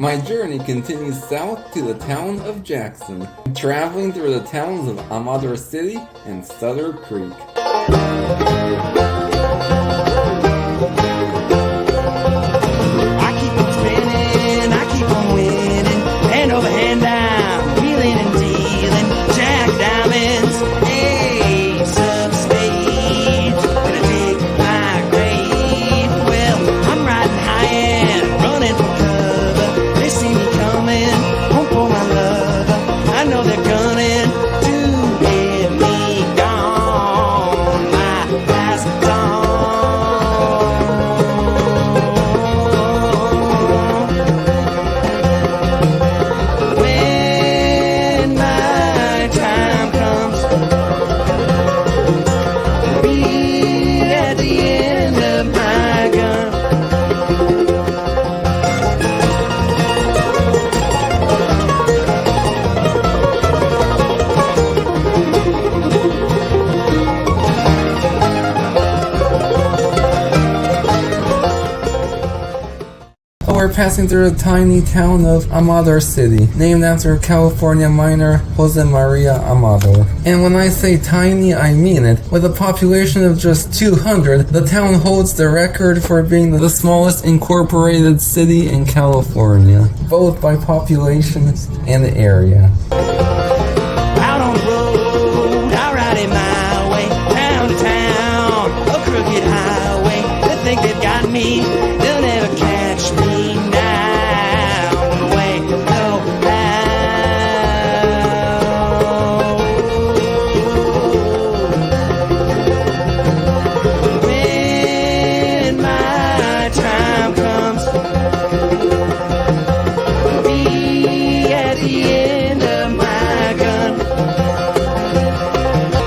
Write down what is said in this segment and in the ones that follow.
My journey continues south to the town of Jackson, traveling through the towns of Amador City and Sutter Creek. I keep on spinning, I keep on winning, hand over hand down, wheeling and dealing, jack diamonds, ace of spades, gonna take my grade. Well, I'm riding high and running for cover, they see me coming, home for my lover, I know they're gunning to get me gone, my last song. When my time comes, be at the end of my gun. We're passing through the tiny town of Amador City, named after California miner Jose Maria Amador. And when I say tiny, I mean it. With a population of just 200, the town holds the record for being the smallest incorporated city in California, both by population and area. Out on the road, I ride it my way, town to town, a crooked highway. They think they've got me, they'll never catch me now. Way go down. When my time comes, be at the end of my gun.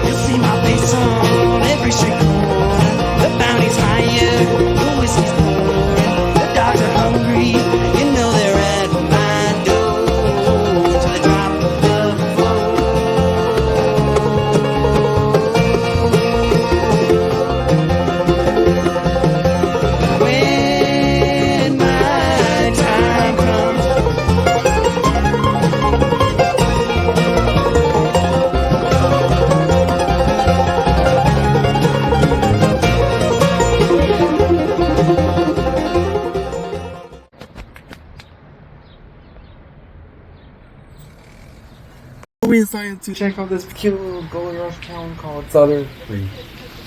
You'll see my face on every street corner. The bounty's higher, the whiskey's pouring. The dogs are hungry, you know they're at my door. To the drop of the floor. When my time comes, We decided to check out this cute little gold rush town called Sutter Creek.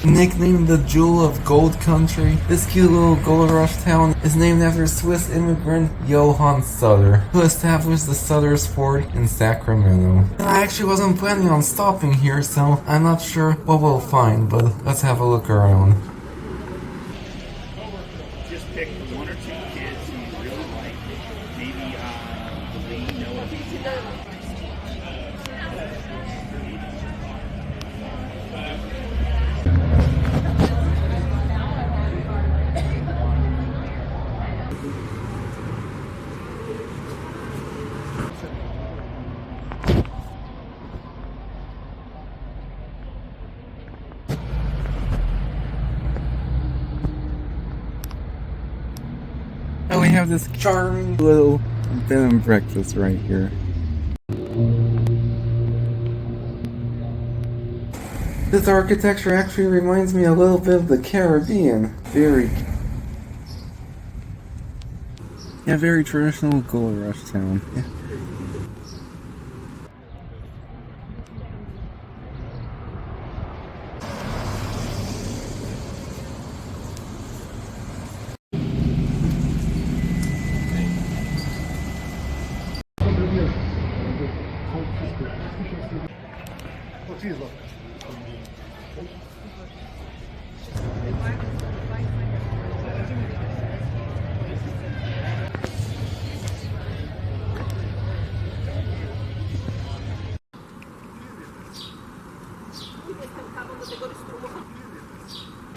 Nicknamed the Jewel of Gold Country, this cute little gold rush town is named after Swiss immigrant Johann Sutter, who established the Sutter's Fort in Sacramento. And I actually wasn't planning on stopping here, so I'm not sure what we'll find, but let's have a look around. Just pick one or two kids who you really like. Maybe Lee, Noah. And we have this charming little bed and breakfast right here. This architecture actually reminds me a little bit of the Caribbean. Very traditional gold rush town. Yeah.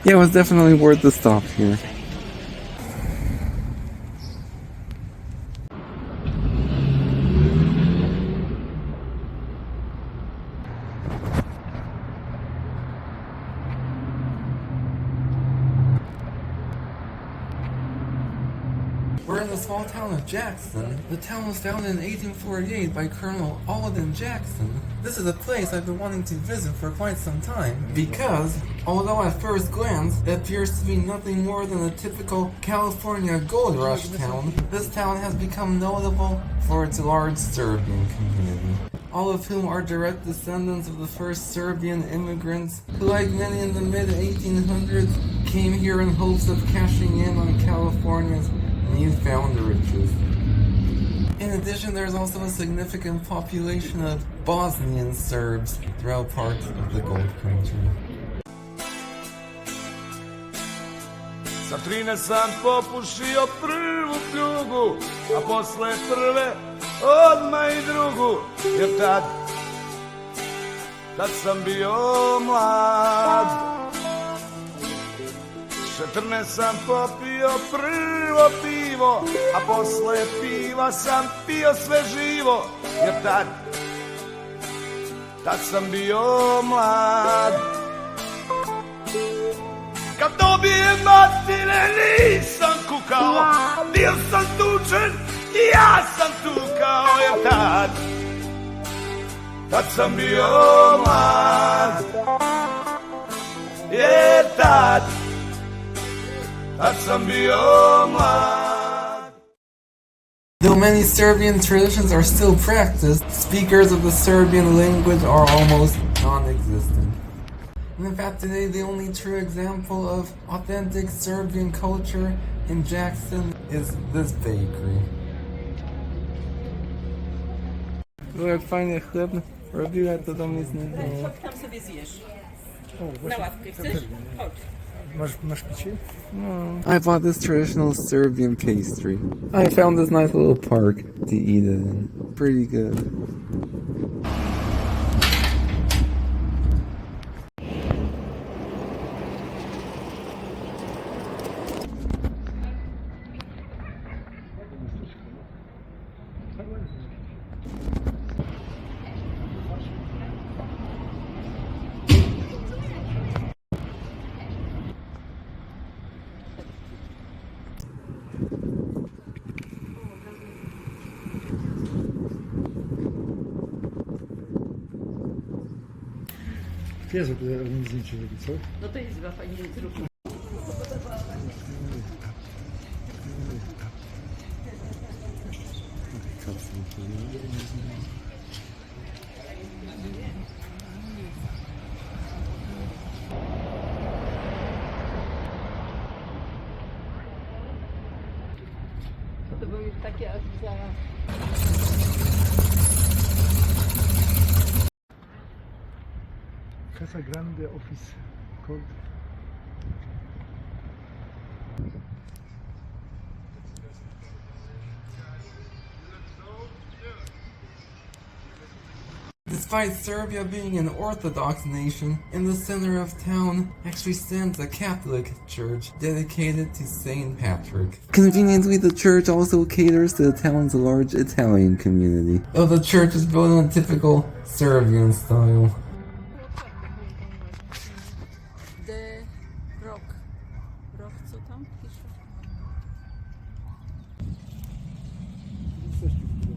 Yeah, it was definitely worth the stop here. We're in this small town of Jackson. The town was founded in 1848 by Colonel Alden Jackson. This is a place I've been wanting to visit for quite some time because, although at first glance it appears to be nothing more than a typical California gold rush town, this town has become notable for its large Serbian community, all of whom are direct descendants of the first Serbian immigrants who, like many in the mid-1800s, came here in hopes of cashing in on California's newfound riches. In addition, there's also a significant population of Bosnian Serbs throughout parts of the Gold Country. Sa 13 sam popušio prvu pljugu, a posle prve odmah I drugu, jer tad sam bio mlad. 14 sam popio prvo pivo, a posle piva sam pio sve živo, jer tad sam bio mlad. Kad dobijem matine nisam kukao, bio sam tučen I ja sam tukao, jer tad sam bio mlad, jer tad sam bio mlad. Though many Serbian traditions are still practiced, speakers of the Serbian language are almost non-existent. And in fact, today the only true example of authentic Serbian culture in Jackson is this bakery. Jak fajny chleb robiła, to do mnie znajdomo. Tam sobie zjesz. Na ławkę chcesz? Chodź. Masz picie? No. I bought this traditional Serbian pastry. I found this nice little park to eat it in. Pretty good. Wiesz, żeby zdjęcie robić, co? No to jest chyba fajnie zróbmy. To były już takie akcja. Casa Grande Office Code. Despite Serbia being an Orthodox nation, in the center of town actually stands a Catholic church dedicated to St. Patrick. Conveniently, the church also caters to the town's large Italian community, though the church is built in a typical Serbian style. The Rock. Rock, co tam pisze? Historic place.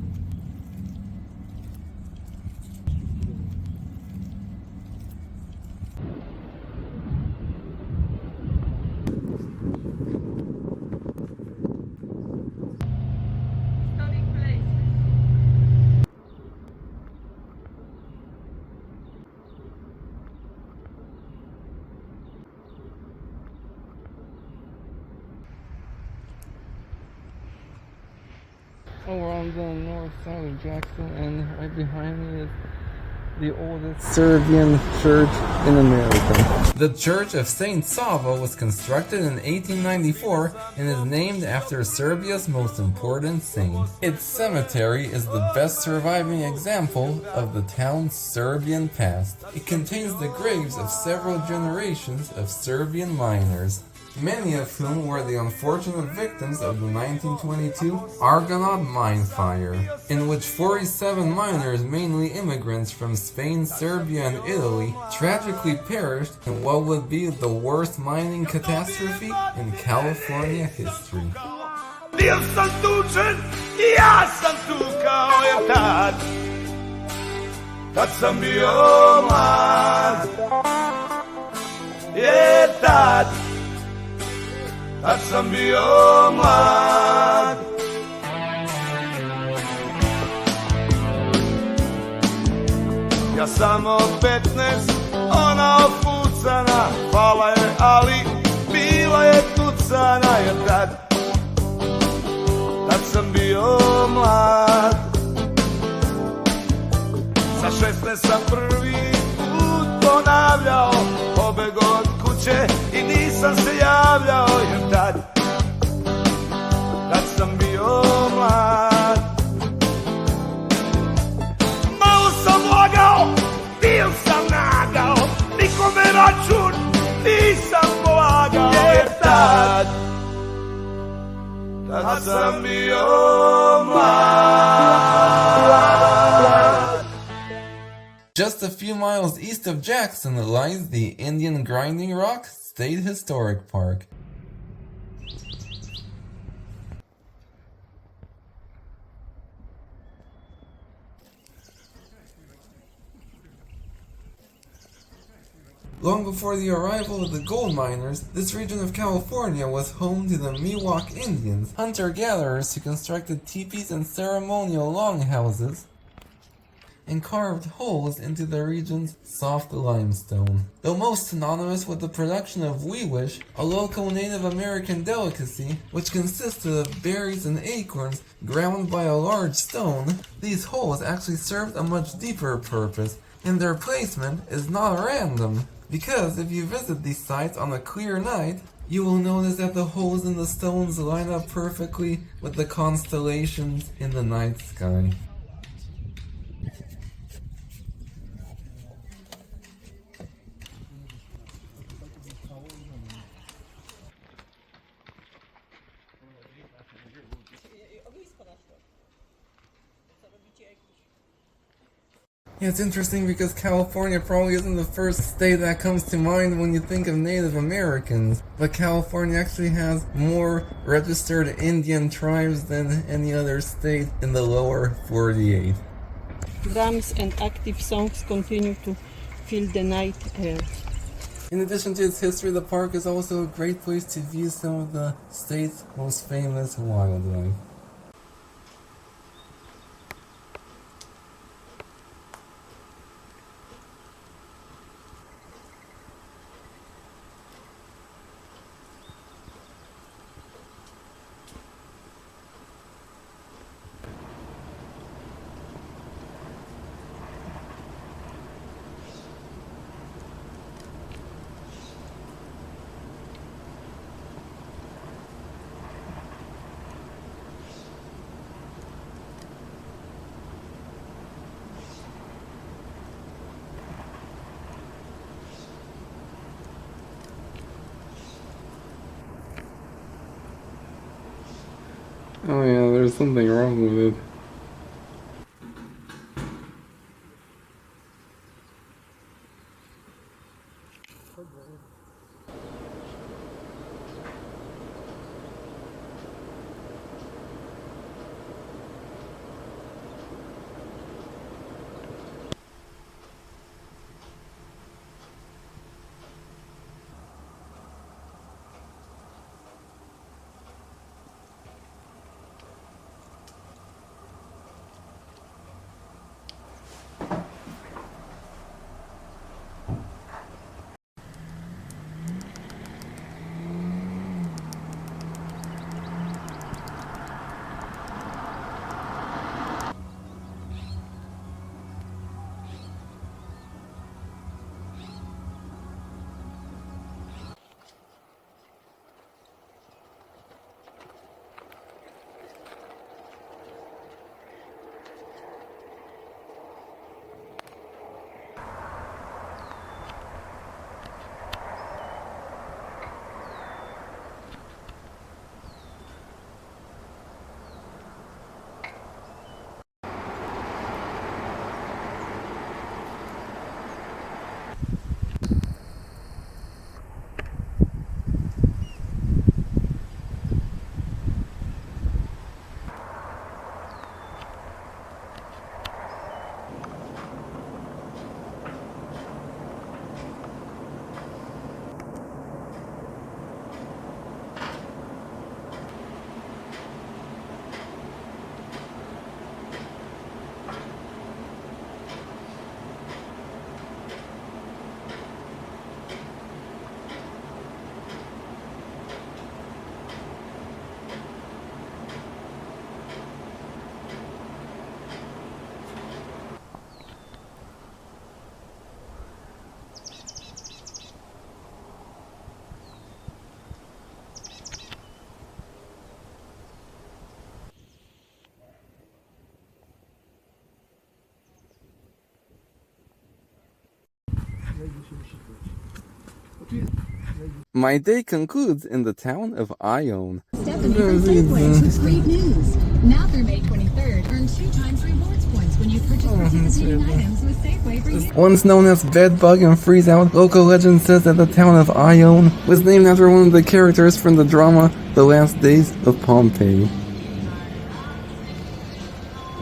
Oh, we're on the north side of Jackson, and right behind me is the oldest Serbian church in America. The Church of St. Sava was constructed in 1894 and is named after Serbia's most important saint. Its cemetery is the best surviving example of the town's Serbian past. It contains the graves of several generations of Serbian miners, many of whom were the unfortunate victims of the 1922 Argonaut mine fire, in which 47 miners, mainly immigrants from Spain, Serbia, and Italy, tragically perished in what would be the worst mining catastrophe in California history. Bio sam tučen i ja sam tukao, jer tad sam bio mlad. Jer tad sam bio mlad. Ja samo 15, ona opucana, hvala je, ali bila je tucana, jer tad sam bio mlad. Sa 16 sam prvi put ponavljao, pobeg od kuće i nisam se javljao, jer tad sam bio mlad. Malo sam lagao, bio sam nagao, nikome račun nisam polagao, jer tad sam bio mlad. Just a few miles east of Jackson lies the Indian Grinding Rock State Historic Park. Long before the arrival of the gold miners, this region of California was home to the Miwok Indians, hunter-gatherers who constructed teepees and ceremonial longhouses and carved holes into the region's soft limestone. Though most synonymous with the production of weewish, a local Native American delicacy which consisted of berries and acorns ground by a large stone, these holes actually served a much deeper purpose, and their placement is not random. Because if you visit these sites on a clear night, you will notice that the holes in the stones line up perfectly with the constellations in the night sky. Yeah, it's interesting because California probably isn't the first state that comes to mind when you think of Native Americans, but California actually has more registered Indian tribes than any other state in the lower 48. Drums and active songs continue to fill the night air. In addition to its history, the park is also a great place to view some of the state's most famous wildlife. Oh yeah, there's something wrong with it. My day concludes in the town of Ione. Stephanie from Safeway with great news. Now through May 23rd, earn 2 times rewards points when you purchase participating items with Safeway for Once known as Bedbug and Freeze Out, local legend says that the town of Ione was named after one of the characters from the drama The Last Days of Pompeii.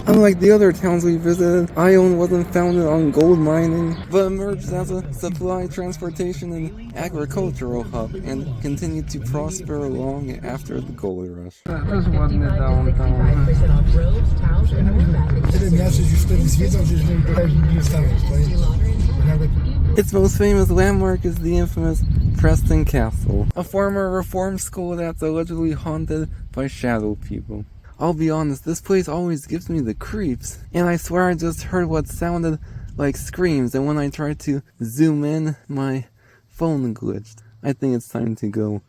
Unlike the other towns we visited, Ione wasn't founded on gold mining, but emerged as a supply, transportation, and agricultural hub, and continued to prosper long after the gold rush. There's one in downtown. Its most famous landmark is the infamous Preston Castle, a former reform school that's allegedly haunted by shadow people. I'll be honest, this place always gives me the creeps, and I swear I just heard what sounded like screams, and when I tried to zoom in, my phone glitched. I think it's time to go.